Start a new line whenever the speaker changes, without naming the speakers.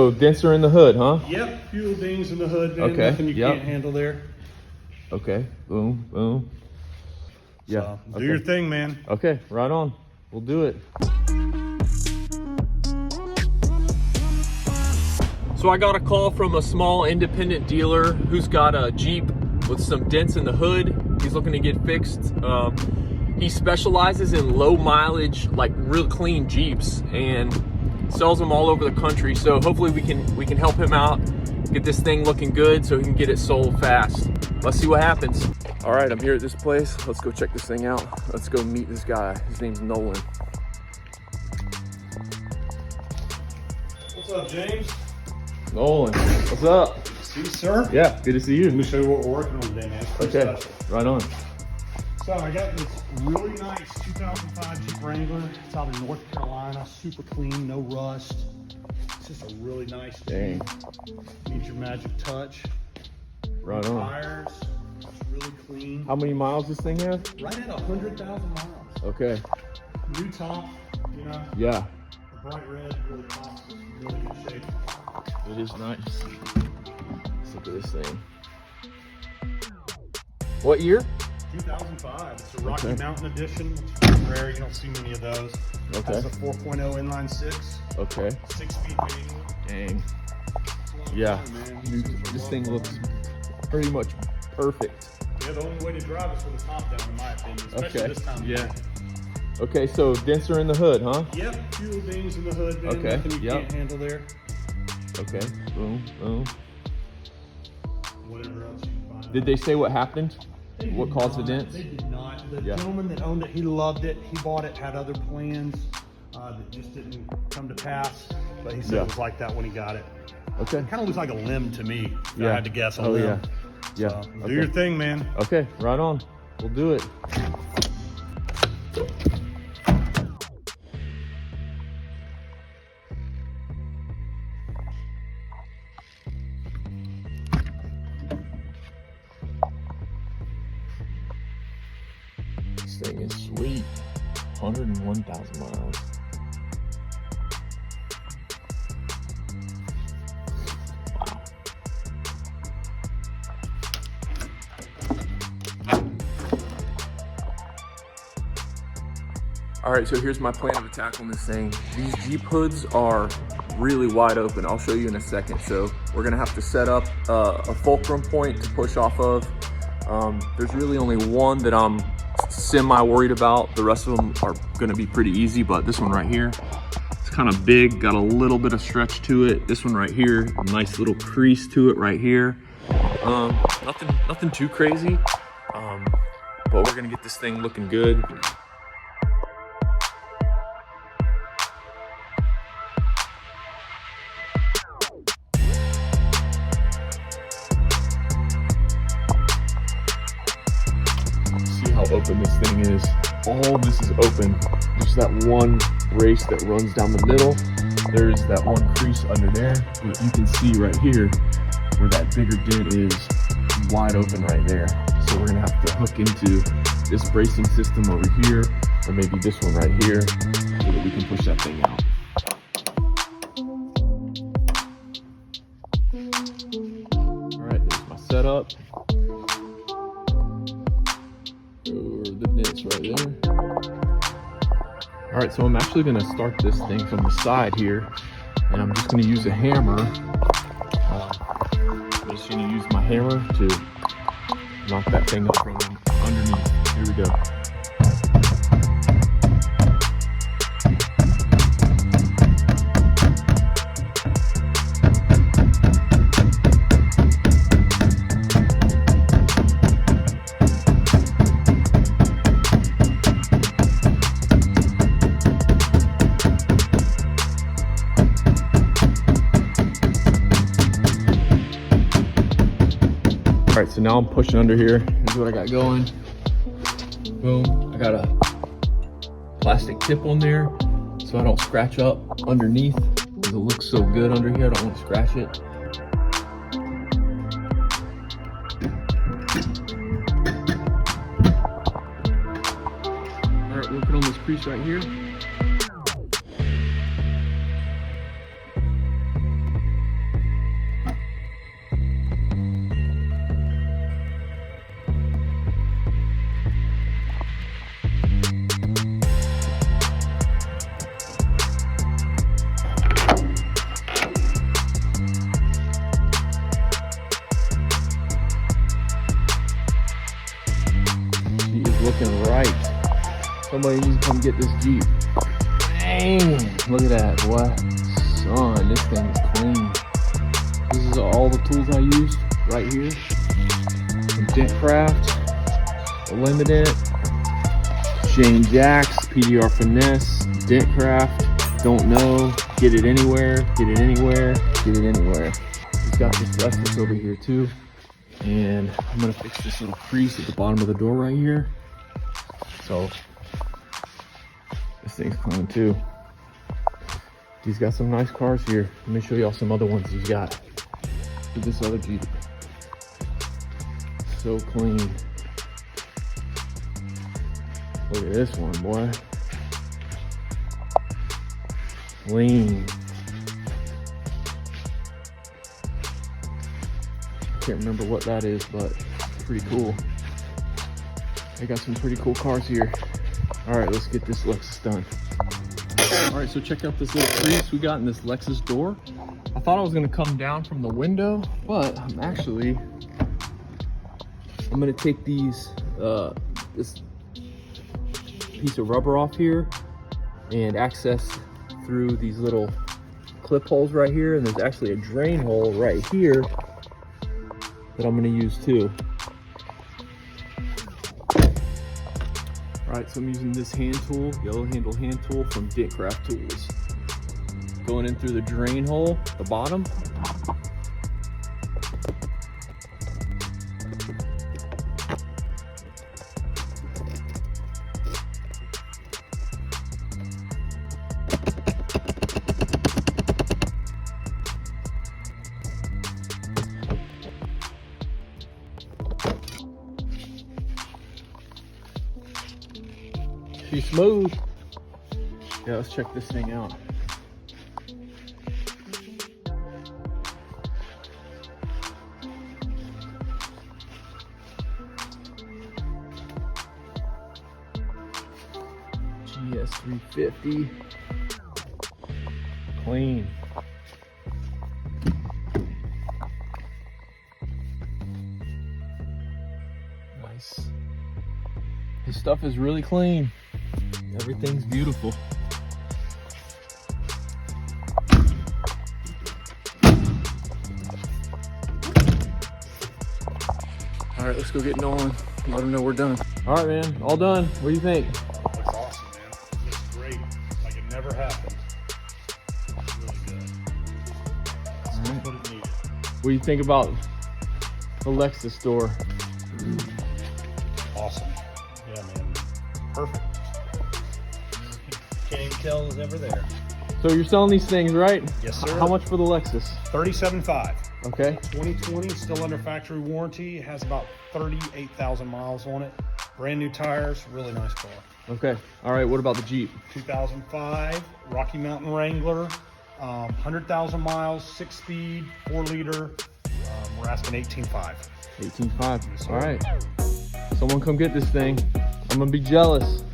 So dents are in the hood, huh?
Yep, fuel dings in the hood, man.
Okay.
Nothing you can't handle there.
Okay. Boom, boom. Yeah.
So, do your thing, man.
Okay, right on. We'll do it. So I got a call from a small independent dealer who's got a Jeep with some dents in the hood. He's looking to get fixed. He specializes in low mileage, like real clean Jeeps, and sells them all over the country. So hopefully we can help him out, get this thing looking good so he can get it sold fast. Let's see what happens. All right, I'm here at this place. Let's go check this thing out. Let's go meet this guy. His name's Nolan.
What's up, James?
Nolan, what's up?
See you, sir.
Yeah, good to see you.
Let me show you what we're working on today, man.
Okay, special. Right on.
So I got this really nice 2005 Jeep Wrangler. It's out of North Carolina, super clean, no rust. It's just a really nice Jeep. Needs your magic touch.
Right on.
Tires, it's really clean.
How many miles this thing has?
Right at 100,000 miles.
Okay.
New top, you know.
Yeah.
The bright red really pops. It's in really good shape.
It is nice. Let's look at this thing. What year?
2005. It's a Rocky Mountain edition. It's very rare. You don't see many of those.
Okay.
That's a 4.0 inline six.
Okay.
6-speed manual.
Dang. Yeah. This thing looks pretty much perfect.
Yeah, the only way to drive is with the top down, in my opinion. Especially this time of year.
Okay, so dents are in the hood, huh?
Yep. Fuel dings in the hood, man.
Okay.
Nothing you can't handle there.
Okay. Boom, boom.
Whatever else you can find.
Did they say what happened? What caused the dents?
They did not. The gentleman that owned it, he loved it. He bought it, had other plans that just didn't come to pass. But he said it was like that when he got it.
Okay.
It kind of looks like a limb to me. I had to guess on
Oh,
limb.
yeah.
So, do your thing, man.
Okay, right on. We'll do it. This thing is sweet. 101,000 miles. All right, so here's my plan of attack on this thing. These Jeep hoods are really wide open. I'll show you in a second. So we're gonna have to set up a fulcrum point to push off of. There's really only one that I'm semi-worried about. The rest of them are gonna be pretty easy, but this one right here, it's kind of big, got a little bit of stretch to it. This one right here, a nice little crease to it right here. Nothing too crazy, but we're gonna get this thing looking good. How open this thing is. All this is open. Just that one brace that runs down the middle. There's that one crease under there, but you can see right here where that bigger dent is wide open right there. So we're gonna have to hook into this bracing system over here, or maybe this one right here, so that we can push that thing out. All right, there's my setup. The dents right there. All right, so I'm actually gonna start this thing from the side here, and I'm just gonna use a hammer. I'm just gonna use my hammer to knock that thing up from underneath. Here we go. All right, so now I'm pushing under here. Here's what I got going. Boom, I got a plastic tip on there so I don't scratch up underneath, because it looks so good under here. I don't want to scratch it. All right, working on this crease right here. Somebody needs to come get this Jeep. Dang, look at that, boy. Son, this thing is clean. This is all the tools I used right here. Some Dentcraft, Limited, Jax, PDR Finesse, Dentcraft, don't know, get it anywhere, get it anywhere, get it anywhere. He's got this Lexus over here too. And I'm gonna fix this little crease at the bottom of the door right here. So this thing's clean too. He's got some nice cars here. Let me show y'all some other ones he's got. Look at this other Jeep. So clean. Look at this one, boy. Clean. Can't remember what that is, but pretty cool. They got some pretty cool cars here. All right, let's get this Lexus done. All right, so check out this little crease we got in this Lexus door. I thought I was gonna come down from the window, but I'm gonna take these, this piece of rubber off here and access through these little clip holes right here. And there's actually a drain hole right here that I'm gonna use too. All right, so I'm using this hand tool, yellow handle hand tool from Dentcraft Tools. Going in through the drain hole at the bottom. She's smooth. Yeah, let's check this thing out. GS 350. Clean. Nice. His stuff is really clean. Everything's beautiful. All right, let's go get Nolan. Let him know we're done. All right, man, all done. What do you think?
Looks awesome, man. Looks great. Like it never happened. Really good. Still what it needed.
What do you think about the Lexus door?
Awesome. Yeah, man. Perfect. Can't even tell it was ever there.
So you're selling these things, right?
Yes, sir.
How much for the Lexus?
$37,500.
Okay.
2020, still under factory warranty. It has about 38,000 miles on it. Brand new tires, really nice car.
Okay. All right. What about the Jeep?
2005 Rocky Mountain Wrangler, 100,000 miles, 6-speed, 4-liter. We're asking $18,500.
$18,500. All right. Someone come get this thing. I'm gonna be jealous.